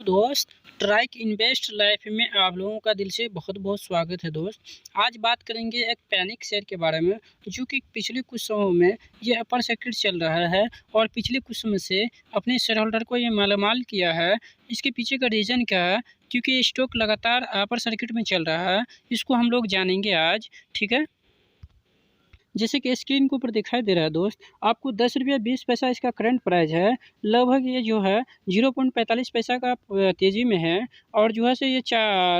दोस्त, trike invest life में आप लोगों का दिल से बहुत बहुत स्वागत है दोस्त। आज बात करेंगे एक पैनिक शेयर के बारे में, जो कि पिछले कुछ समयों में ये अपर सर्किट चल रहा है और पिछले कुछ समय से अपने शेयर होल्डर को ये मालामाल किया है। इसके पीछे का रीज़न क्या है? क्योंकि ये स्टॉक लगातार अपर सर्किट में चल रहा है, इसको हम लोग जानेंगे आज। ठीक है, जैसे कि स्क्रीन के ऊपर दिखाई दे रहा है दोस्त, आपको 10 रुपया 20 पैसा इसका करंट प्राइस है। लगभग ये जो है 0.45 पैसा का तेज़ी में है और जो है से ये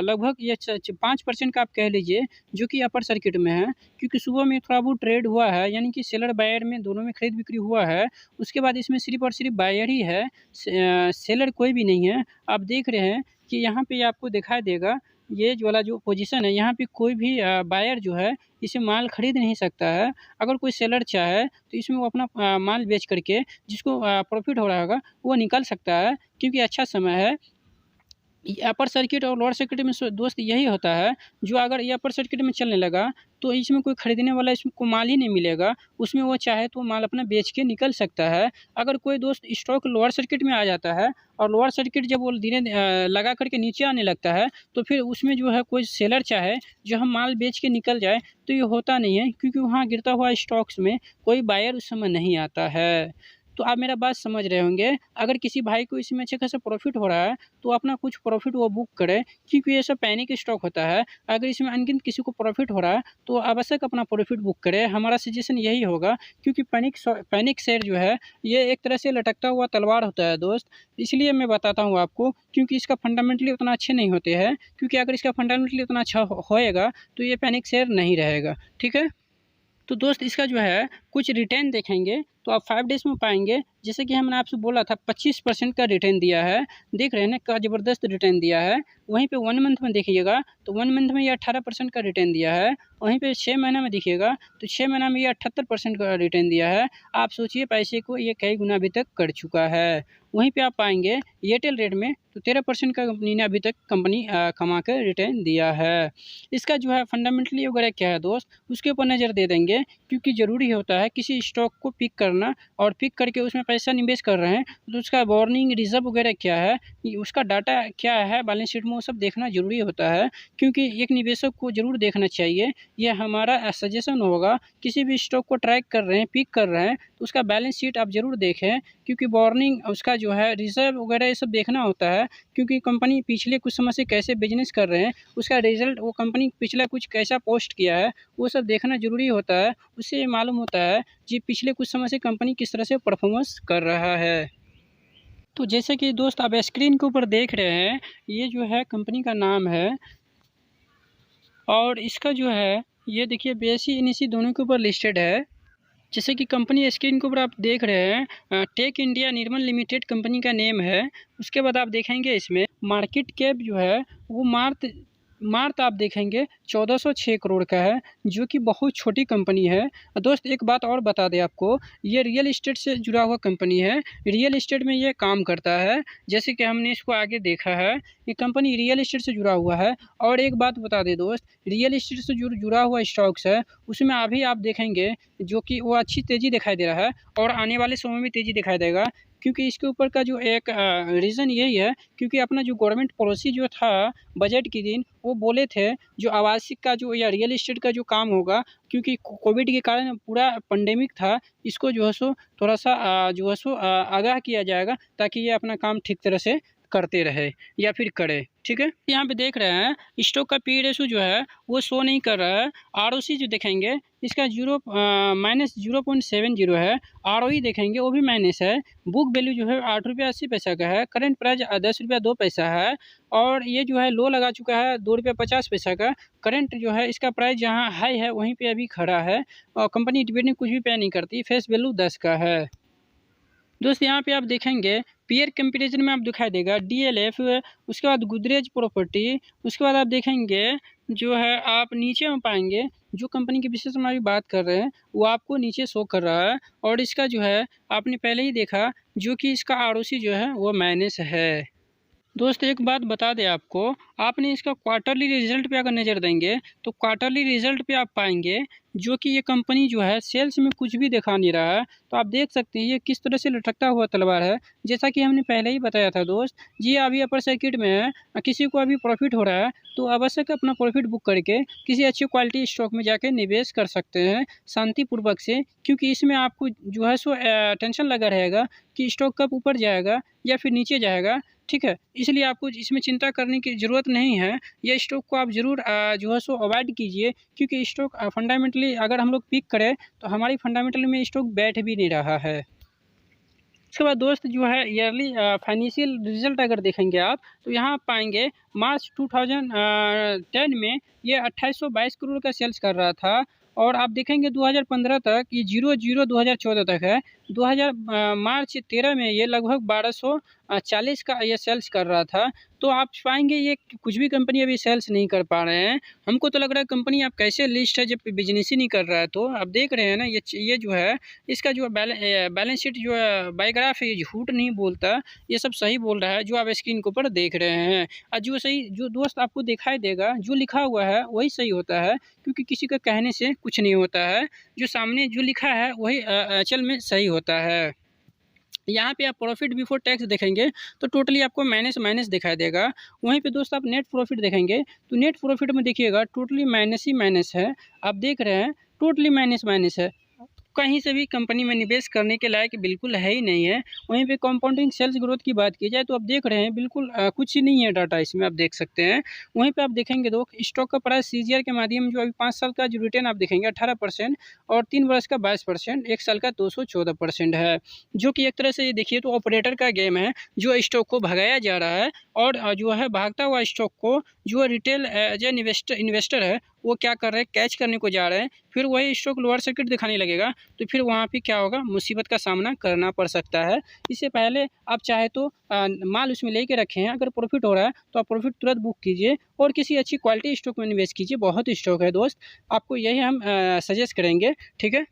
लगभग ये 5% का आप कह लीजिए, जो कि अपर सर्किट में है। क्योंकि सुबह में थोड़ा बहुत ट्रेड हुआ है, यानी कि सेलर बायर में दोनों में खरीद बिक्री हुआ है। उसके बाद इसमें सिर्फ और सिर्फ बायर ही है, सेलर कोई भी नहीं है। आप देख रहे हैं कि यहाँ पे आपको दिखाई देगा, ये जो वाला जो पोजीशन है, यहाँ पे कोई भी बायर जो है इसे माल खरीद नहीं सकता है। अगर कोई सेलर चाहे तो इसमें वो अपना माल बेच करके जिसको प्रॉफिट हो रहा होगा वो निकल सकता है, क्योंकि अच्छा समय है। ये अपर सर्किट और लोअर सर्किट में दोस्त यही होता है, जो अगर ये अपर सर्किट में चलने लगा तो इसमें कोई खरीदने वाला इसको माल ही नहीं मिलेगा। उसमें वो चाहे तो माल अपना बेच के निकल सकता है। अगर कोई दोस्त स्टॉक लोअर सर्किट में आ जाता है और लोअर सर्किट जब वो धीरे लगा करके नीचे आने लगता है, तो फिर उसमें जो है कोई सेलर चाहे जो हम माल बेच के निकल जाए, तो ये होता नहीं है, क्योंकि वहाँ गिरता हुआ स्टॉक्स में कोई बायर उस समय नहीं आता है। तो आप मेरा बात समझ रहे होंगे। अगर किसी भाई को इसमें अच्छे खासा प्रॉफिट हो रहा है तो अपना कुछ प्रॉफिट वो बुक करे, क्योंकि ये सब पैनिक स्टॉक होता है। अगर इसमें अनगिनत किसी को प्रॉफिट हो रहा है तो आवश्यक अपना प्रॉफिट बुक करे। हमारा सजेशन यही होगा, क्योंकि पैनिक शेयर जो है ये एक तरह से लटकता हुआ तलवार होता है दोस्त। इसलिए मैं बताता हूँ आपको, क्योंकि इसका फंडामेंटली उतना अच्छे नहीं होते हैं। क्योंकि अगर इसका फंडामेंटली उतना अच्छा होएगा तो ये पैनिक शेयर नहीं रहेगा। ठीक है, तो दोस्त इसका जो है कुछ रिटर्न देखेंगे तो आप 5 डेज़ में पाएंगे। जैसे कि हमने आपसे बोला था 25% का रिटर्न दिया है, देख रहे हैं ना, क्या ज़बरदस्त रिटर्न दिया है। वहीं पे 1 मंथ में देखिएगा तो 1 मंथ में ये 18% का रिटर्न दिया है। वहीं पे 6 महीना में देखिएगा तो 6 महीना में ये 78% का रिटर्न दिया है। आप सोचिए, पैसे को ये कई गुना अभी तक कर चुका है। वहीं पे आप पाएंगे एयरटेल रेट में तो 13% का कंपनी ने अभी तक कमा कर रिटर्न दिया है। इसका जो है फंडामेंटली वगैरह क्या है दोस्त, उसके ऊपर नज़र दे देंगे, क्योंकि ज़रूरी होता है किसी स्टॉक को पिक करना, और पिक करके उसमें पैसा निवेश कर रहे हैं तो उसका वार्निंग रिजर्व वगैरह क्या है, उसका डाटा क्या है बैलेंस शीट में, वो सब देखना ज़रूरी होता है। क्योंकि एक निवेशक को ज़रूर देखना चाहिए। यह हमारा सजेशन होगा। किसी भी स्टॉक को ट्रैक कर रहे हैं, पिक कर रहे हैं, तो उसका बैलेंस शीट आप ज़रूर देखें, क्योंकि वार्निंग उसका जो है रिजर्व वगैरह ये सब देखना होता है। क्योंकि कंपनी पिछले कुछ समय से कैसे बिजनेस कर रहे हैं, उसका रिजल्ट, वो कंपनी पिछला कुछ कैसा पोस्ट किया है, वो सब देखना ज़रूरी होता है। उससे ये मालूम होता है जी पिछले कुछ समय से कंपनी किस तरह से परफॉर्मेंस कर रहा है। तो जैसे कि दोस्त आप स्क्रीन के ऊपर देख रहे हैं, ये जो है कंपनी का नाम है और इसका जो है ये देखिए BSE NSE दोनों के ऊपर लिस्टेड है। जैसे कि कंपनी स्क्रीन के ऊपर आप देख रहे हैं, टेक इंडिया निर्मल लिमिटेड कंपनी का नेम है। उसके बाद आप देखेंगे इसमें मार्केट कैप जो है वो मार्त आप देखेंगे 1406 करोड़ का है, जो कि बहुत छोटी कंपनी है। दोस्त एक बात और बता दें आपको, ये रियल इस्टेट से जुड़ा हुआ कंपनी है। रियल इस्टेट में ये काम करता है, जैसे कि हमने इसको आगे देखा है। ये कंपनी रियल इस्टेट से जुड़ा हुआ है। और एक बात बता दें दोस्त, रियल इस्टेट से जुड़ा हुआ स्टॉक्स है, उसमें अभी आप देखेंगे जो कि वो अच्छी तेज़ी दिखाई दे रहा है और आने वाले समय में तेज़ी दिखाई देगा। क्योंकि इसके ऊपर का जो एक रीज़न यही है, क्योंकि अपना जो गवर्नमेंट पॉलिसी जो था बजट के दिन, वो बोले थे जो आवासीय का जो या रियल इस्टेट का जो काम होगा, क्योंकि कोविड के कारण पूरा पेंडेमिक था, इसको जो है सो थोड़ा सा जो है सो आगाह किया जाएगा, ताकि ये अपना काम ठीक तरह से करते रहे या फिर करे। ठीक है, यहाँ पे देख रहे हैं स्टॉक का पी रेशो जो है वो शो नहीं कर रहा है। ROC जो देखेंगे इसका -0.70 है। ROE देखेंगे वो भी माइनस है। बुक वैल्यू जो है 8 रुपया 80 पैसा का है। करंट प्राइस 10 रुपया 2 पैसा है। और ये जो है लो लगा चुका है 2 रुपया 50 पैसा का। करंट जो है इसका प्राइस जहाँ हाई है वहीं पे अभी खड़ा है, और कंपनी डिविडेंड कुछ भी पे नहीं करती। फेस वैल्यू 10 का है। दोस्त यहाँ पे आप देखेंगे पीयर कंपैरिजन में आप दिखाई देगा DLF, उसके बाद गोदरेज प्रॉपर्टी, उसके बाद आप देखेंगे जो है आप नीचे में पाएंगे जो कंपनी के विशेष में अभी बात कर रहे हैं वो आपको नीचे शो कर रहा है। और इसका जो है आपने पहले ही देखा, जो कि इसका ROC जो है वो माइनस है। दोस्त एक बात बता दें आपको, आपने इसका क्वार्टरली रिजल्ट पे अगर नज़र देंगे तो क्वार्टरली रिजल्ट पे आप पाएंगे जो कि ये कंपनी जो है सेल्स में कुछ भी दिखा नहीं रहा है। तो आप देख सकते हैं ये किस तरह से लटकता हुआ तलवार है। जैसा कि हमने पहले ही बताया था दोस्त, जी अभी अपर सर्किट में है, किसी को अभी प्रॉफिट हो रहा है तो आवश्यक अपना प्रॉफिट बुक करके किसी अच्छी क्वालिटी स्टॉक में जाके निवेश कर सकते हैं शांतिपूर्वक से, क्योंकि इसमें आपको जो है सो टेंशन लगा रहेगा कि स्टॉक कब ऊपर जाएगा या फिर नीचे जाएगा। ठीक है, इसलिए आपको इसमें चिंता करने की ज़रूरत नहीं है। ये स्टॉक को आप ज़रूर जो है सो अवॉइड कीजिए, क्योंकि स्टॉक फंडामेंटली अगर हम लोग पिक करें तो हमारी फंडामेंटल में स्टॉक बैठ भी नहीं रहा है। उसके बाद दोस्त जो है ईयरली फाइनेंशियल रिजल्ट अगर देखेंगे आप तो यहाँ आप पाएंगे मार्च 2010 में ये 2822 करोड़ का सेल्स कर रहा था, और आप देखेंगे 2015 तक ये 00 2014 तक है। 2000 मार्च 13 में ये लगभग 1240 का ये सेल्स कर रहा था। तो आप पाएंगे ये कुछ भी कंपनी अभी सेल्स नहीं कर पा रहे हैं। हमको तो लग रहा है कंपनी आप कैसे लिस्ट है जब बिजनेस ही नहीं कर रहा है। तो आप देख रहे हैं ना ये जो है इसका जो बैलेंस शीट जो है बायोग्राफ है, ये झूठ नहीं बोलता, ये सब सही बोल रहा है जो आप स्क्रीन के ऊपर देख रहे हैं। और जो सही जो दोस्त आपको दिखाई देगा जो लिखा हुआ है वही सही होता है, क्योंकि किसी का कहने से कुछ नहीं होता है। जो सामने जो लिखा है वही अचल में सही होता है। यहाँ पे आप प्रॉफिट बिफोर टैक्स देखेंगे तो टोटली आपको माइनस माइनस दिखाई देगा। वहीं पे दोस्त आप नेट प्रॉफिट देखेंगे तो नेट प्रॉफिट में देखिएगा टोटली माइनस ही माइनस है। आप देख रहे हैं टोटली माइनस माइनस है, कहीं से भी कंपनी में निवेश करने के लायक बिल्कुल है ही नहीं है। वहीं पे कंपाउंडिंग सेल्स ग्रोथ की बात की जाए तो आप देख रहे हैं बिल्कुल कुछ ही नहीं है डाटा इसमें, आप देख सकते हैं। वहीं पे आप देखेंगे तो स्टॉक का प्राइस सीजीआर के माध्यम जो अभी 5 साल का जो रिटर्न आप देखेंगे 18% और 3 वर्ष का 22%, 1 साल का 214% है। जो कि एक तरह से ये देखिए तो ऑपरेटर का गेम है, जो स्टॉक को भगाया जा रहा है और जो है भागता हुआ स्टॉक को जो रिटेल एज एन इन्वेस्टर है वो क्या कर रहे हैं, कैच करने को जा रहे हैं। फिर वही स्टॉक लोअर सर्किट दिखाने लगेगा तो फिर वहाँ पे क्या होगा, मुसीबत का सामना करना पड़ सकता है। इससे पहले आप चाहे तो माल उसमें लेके रखें, अगर प्रॉफिट हो रहा है तो आप प्रॉफिट तुरंत बुक कीजिए और किसी अच्छी क्वालिटी स्टॉक में निवेश कीजिए। बहुत स्टॉक है दोस्त, आपको यही हम सजेस्ट करेंगे। ठीक है,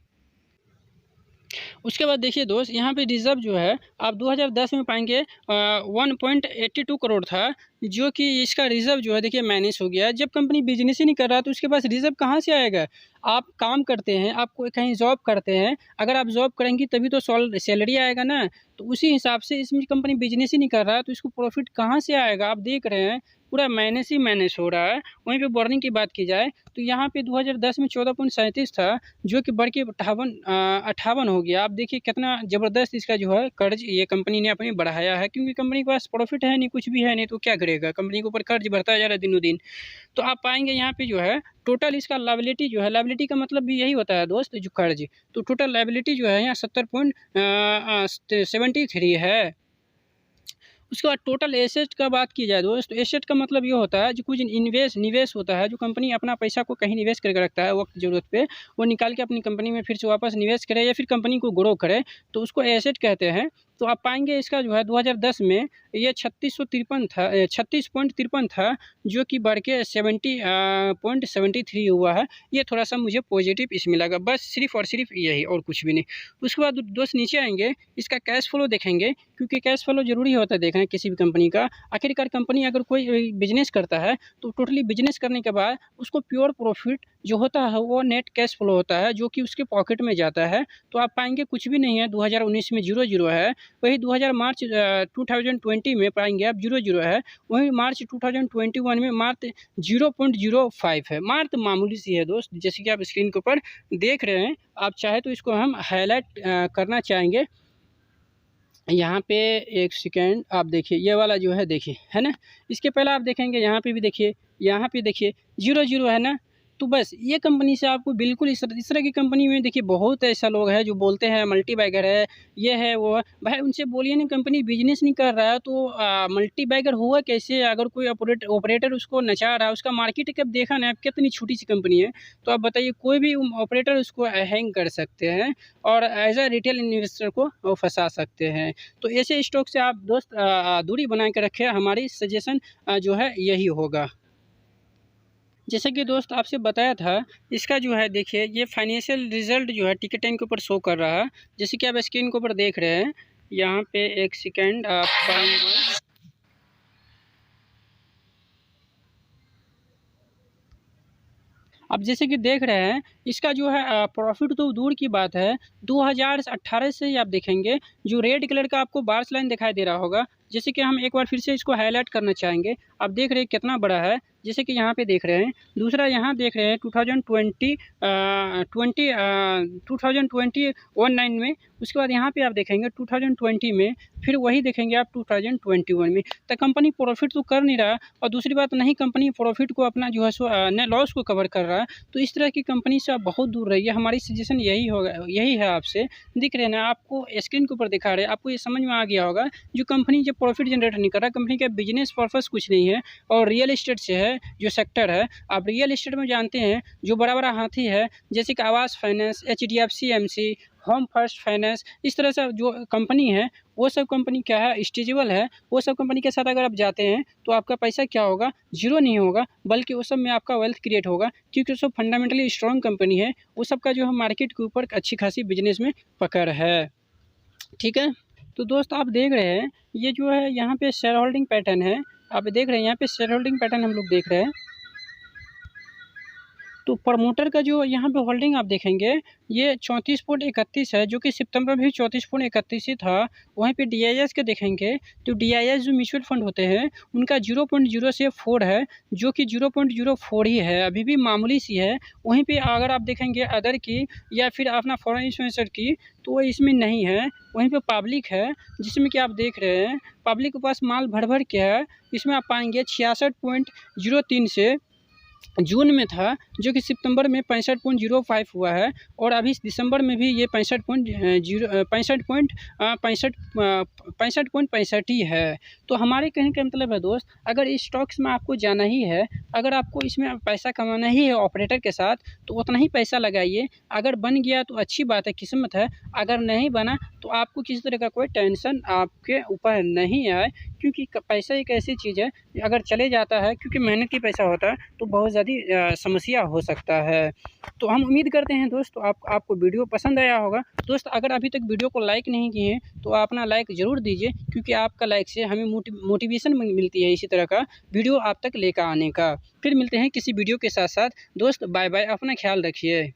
उसके बाद देखिए दोस्त यहाँ पे रिजर्व जो है आप 2010 में पाएंगे 1.82 करोड़ था, जो कि इसका रिजर्व जो है देखिए माइनस हो गया है। जब कंपनी बिजनेस ही नहीं कर रहा तो उसके पास रिजर्व कहाँ से आएगा। आप काम करते हैं, आप कोई कहीं जॉब करते हैं, अगर आप जॉब करेंगी तभी तो सैलरी आएगा ना। तो उसी हिसाब से इसमें कंपनी बिजनेस ही नहीं कर रहा है तो इसको प्रॉफिट कहाँ से आएगा। आप देख रहे हैं पूरा माइनस ही माइनस हो रहा है। वहीं पे बर्निंग की बात की जाए तो यहाँ पे 2010 में 14.37 था, जो कि बढ़ के 58 हो गया। आप देखिए कितना ज़बरदस्त इसका जो है कर्ज ये कंपनी ने अपनी बढ़ाया है, क्योंकि कंपनी के पास प्रॉफिट है नहीं, कुछ भी है नहीं, तो क्या करेगा, कंपनी के ऊपर कर्ज बढ़ता जा रहा है दिनों दिन। तो आप पाएंगे यहाँ पे जो है टोटल इसका लायबिलिटी जो है, लायबिलिटी का मतलब भी यही होता है दोस्त जो कर्ज, तो टोटल लायबिलिटी जो है यहाँ 70.73 है। उसके बाद टोटल एसेट का बात की जाए दोस्त, एसेट का मतलब ये होता है जो कुछ निवेश होता है, जो कंपनी अपना पैसा को कहीं निवेश करके रखता है वक्त ज़रूरत पे, वो निकाल के अपनी कंपनी में फिर से वापस निवेश करे या फिर कंपनी को ग्रो करे, तो उसको एसेट कहते हैं। तो आप पाएंगे इसका जो है 2010 में ये 3653 था, 36.53 था, जो कि बढ़ के 70.73 हुआ है। ये थोड़ा सा मुझे पॉजिटिव इसमें लगा, बस सिर्फ और सिर्फ यही, और कुछ भी नहीं। उसके बाद दोस्त नीचे आएंगे, इसका कैश फ्लो देखेंगे, क्योंकि कैश फ्लो जरूरी होता है देखना किसी भी कंपनी का। आखिरकार कंपनी अगर कोई बिजनेस करता है तो टोटली बिजनेस करने के बाद उसको प्योर प्रॉफिट जो होता है वो नेट कैश फ्लो होता है, जो कि उसके पॉकेट में जाता है। तो आप पाएंगे कुछ भी नहीं है, 2019 में 0 है। वही 2020 में पाएंगे आप 0 है। वही मार्च 2021 में मात्र 0.05 है, मात्र मामूली सी है दोस्त, जैसे कि आप स्क्रीन के ऊपर देख रहे हैं। आप चाहे तो इसको हम हाईलाइट करना चाहेंगे। यहाँ पे एक सेकेंड, आप देखिए ये वाला जो है देखिए है ना, इसके पहले आप देखेंगे यहाँ पे भी देखिए, यहाँ पे देखिए 0 है ना। तो बस ये कंपनी से आपको बिल्कुल इस तरह की कंपनी में देखिए बहुत ऐसा लोग हैं जो बोलते हैं मल्टी बैगर है, ये है वो है। भाई उनसे बोलिए ना कंपनी बिजनेस नहीं कर रहा है तो मल्टी बैगर हुआ कैसे। अगर कोई ऑपरेटर उसको नचा रहा है, उसका मार्केट कैप देखा ना आप, कितनी छोटी सी कंपनी है, तो आप बताइए कोई भी ऑपरेटर उसको हैंग कर सकते हैं और एज ए रिटेल इन्वेस्टर को वो फंसा सकते हैं। तो ऐसे स्टॉक से आप दोस्त दूरी बना के रखें, हमारी सजेशन जो है यही होगा। जैसे कि दोस्त आपसे बताया था, इसका जो है देखिए ये फाइनेंशियल रिजल्ट जो है टिकट टाइम के ऊपर शो कर रहा है, जैसे कि आप स्क्रीन के ऊपर देख रहे हैं। यहाँ पे एक सेकेंड आप पाएंगे, अब जैसे कि देख रहे हैं इसका जो है प्रॉफिट तो दूर की बात है, 2018 से ही आप देखेंगे जो रेड कलर का आपको बार्स लाइन दिखाई दे रहा होगा, जैसे कि हम एक बार फिर से इसको हाईलाइट करना चाहेंगे। आप देख रहे हैं कितना बड़ा है, जैसे कि यहाँ पे देख रहे हैं। दूसरा यहाँ देख रहे हैं 2019 में, उसके बाद यहाँ पे आप देखेंगे 2020 में, फिर वही देखेंगे आप 2021 में। तो कंपनी प्रॉफिट तो कर नहीं रहा, और दूसरी बात नहीं कंपनी प्रॉफिट को अपना जो है सो लॉस को कवर कर रहा है। तो इस तरह की कंपनी से आप बहुत दूर रहिए। हमारी सजेशन यही होगा, यही है आपसे। दिख रहे हैं ना आपको स्क्रीन के ऊपर दिखा रहे हैं, आपको ये समझ में आ गया होगा जो कंपनी जब प्रॉफिट जनरेट नहीं कर रहा, कंपनी का बिजनेस पर्पस कुछ नहीं है और रियल एस्टेट से है जो सेक्टर है। आप रियल एस्टेट में जानते हैं जो बड़ा बड़ा हाथी है, जैसे कि आवास finance, HDFC MC, home first finance, इस तरह से जो कंपनी है वो सब कंपनी क्या है, स्टेजेबल है। वो सब कंपनी के साथ अगर आप जाते हैं तो आपका पैसा क्या होगा, जीरो नहीं होगा, बल्कि उस सब में आपका वेल्थ क्रिएट होगा, क्योंकि वो सब फंडामेंटली स्ट्रॉन्ग कंपनी है। वो सब का जो है मार्केट के ऊपर अच्छी खासी बिजनेस में पकड़ है। ठीक है, तो दोस्त आप देख रहे हैं ये जो है यहाँ पे शेयर होल्डिंग पैटर्न है। आप देख रहे हैं यहाँ पे शेयर होल्डिंग पैटर्न हम लोग देख रहे हैं। तो प्रमोटर का जो यहाँ पे होल्डिंग आप देखेंगे ये 34.31 है, जो कि सितंबर में भी 34.31 ही था। वहीं पे DIS के देखेंगे तो DIS जो म्यूचुअल फंड होते हैं उनका 0.04 है, जो कि 0.04 ही है, अभी भी मामूली सी है। वहीं पे अगर आप देखेंगे अदर की या फिर अपना फॉरेन इन्वेस्टर की, तो वो इसमें नहीं है। वहीं पे पब्लिक है, जिसमें कि आप देख रहे हैं पब्लिक के पास माल भर भर के है। इसमें आप पाएंगे 66.03 से जून में था, जो कि सितंबर में 65.05 हुआ है, और अभी दिसंबर में भी ये 65.65 ही है। तो हमारे कहने का मतलब है दोस्त, अगर इस स्टॉक्स में आपको जाना ही है, अगर आपको इसमें पैसा कमाना ही है ऑपरेटर के साथ, तो उतना ही पैसा लगाइए। अगर बन गया तो अच्छी बात है, किस्मत है। अगर नहीं बना तो आपको किसी तरह का कोई टेंशन आपके ऊपर नहीं आए, क्योंकि पैसा एक ऐसी चीज़ है अगर चले जाता है, क्योंकि मेहनत की पैसा होता है, तो बहुत ज़्यादा समस्या हो सकता है। तो हम उम्मीद करते हैं दोस्त आपको वीडियो पसंद आया होगा। दोस्त अगर अभी तक वीडियो को लाइक नहीं किए हैं तो अपना लाइक ज़रूर दीजिए, क्योंकि आपका लाइक से हमें मोटिवेशन मिलती है इसी तरह का वीडियो आप तक लेकर आने का। फिर मिलते हैं किसी वीडियो के साथ। दोस्त बाय बाय, अपना ख्याल रखिए।